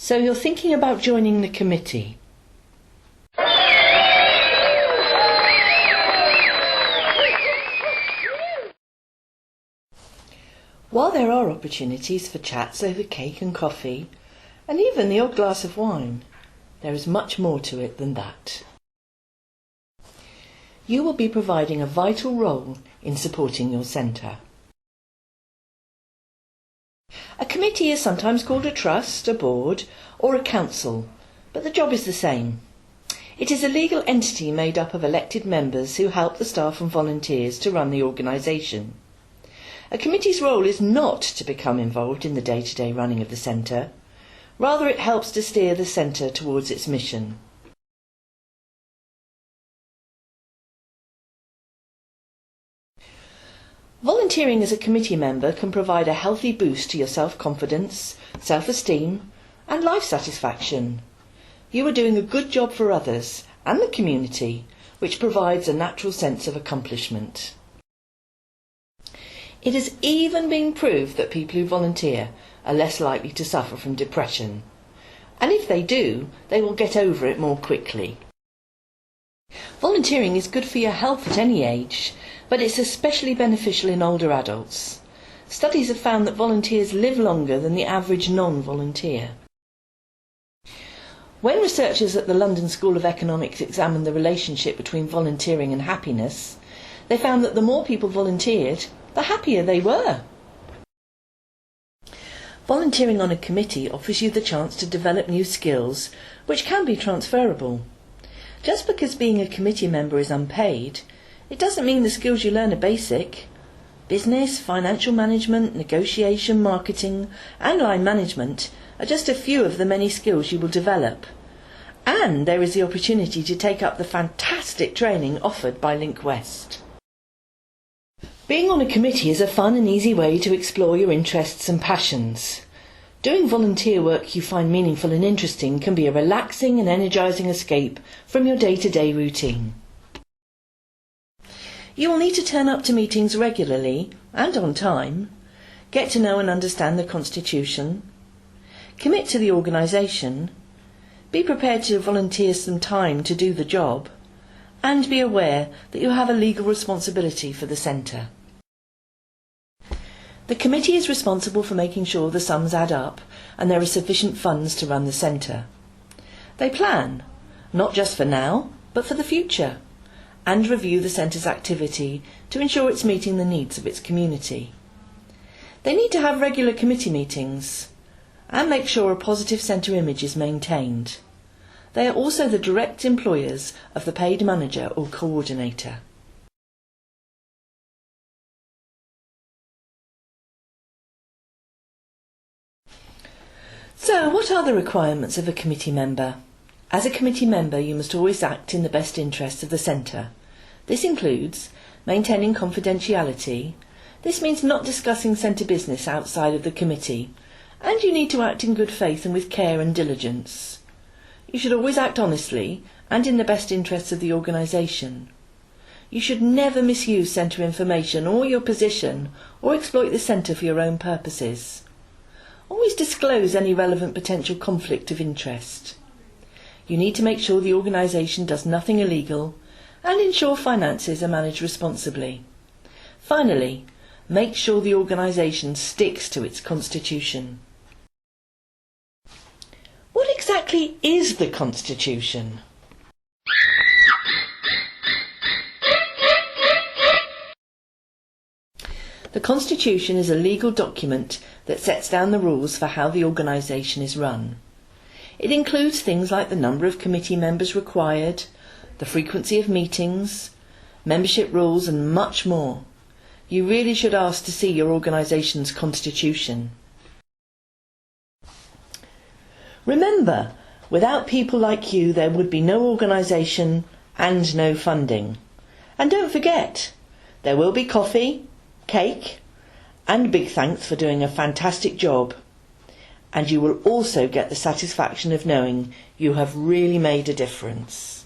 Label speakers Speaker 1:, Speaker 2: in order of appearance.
Speaker 1: So you're thinking about joining the committee. While there are opportunities for chats over cake and coffee, and even the odd glass of wine, there is much more to it than that. You will be providing a vital role in supporting your centre. A committee is sometimes called a trust, a board, or a council, but the job is the same. It is a legal entity made up of elected members who help the staff and volunteers to run the organisation. A committee's role is not to become involved in the day-to-day running of the centre. Rather, it helps to steer the centre towards its mission. Volunteering as a committee member can provide a healthy boost to your self-confidence, self-esteem and life satisfaction. You are doing a good job for others and the community, which provides a natural sense of accomplishment. It has even been proved that people who volunteer are less likely to suffer from depression. And if they do, they will get over it more quickly. Volunteering is good for your health at any age, but it's especially beneficial in older adults. Studies have found that volunteers live longer than the average non-volunteer. When researchers at the London School of Economics examined the relationship between volunteering and happiness, they found that the more people volunteered, the happier they were. Volunteering on a committee offers you the chance to develop new skills which can be transferable. Just because being a committee member is unpaid, it doesn't mean the skills you learn are basic. Business, financial management, negotiation, marketing and line management are just a few of the many skills you will develop. And there is the opportunity to take up the fantastic training offered by Link West. Being on a committee is a fun and easy way to explore your interests and passions. Doing volunteer work you find meaningful and interesting can be a relaxing and energising escape from your day-to-day routine. You will need to turn up to meetings regularly and on time, get to know and understand the Constitution, commit to the organisation, be prepared to volunteer some time to do the job, and be aware that you have a legal responsibility for the centre. The committee is responsible for making sure the sums add up and there are sufficient funds to run the centre. They plan, not just for now, but for the future, and review the centre's activity to ensure it's meeting the needs of its community. They need to have regular committee meetings and make sure a positive centre image is maintained. They are also the direct employers of the paid manager or coordinator. So, what are the requirements of a committee member? As a committee member, you must always act in the best interests of the centre. This includes maintaining confidentiality. This means not discussing centre business outside of the committee, and you need to act in good faith and with care and diligence. You should always act honestly and in the best interests of the organisation. You should never misuse centre information or your position or exploit the centre for your own purposes. Always disclose any relevant potential conflict of interest. You need to make sure the organisation does nothing illegal and ensure finances are managed responsibly. Finally, make sure the organisation sticks to its constitution. What exactly is the Constitution? The Constitution is a legal document that sets down the rules for how the organisation is run. It includes things like the number of committee members required, the frequency of meetings, membership rules and much more. You really should ask to see your organisation's constitution. Remember, without people like you there would be no organisation and no funding. And don't forget, there will be coffee, cake and big thanks for doing a fantastic job. And you will also get the satisfaction of knowing you have really made a difference.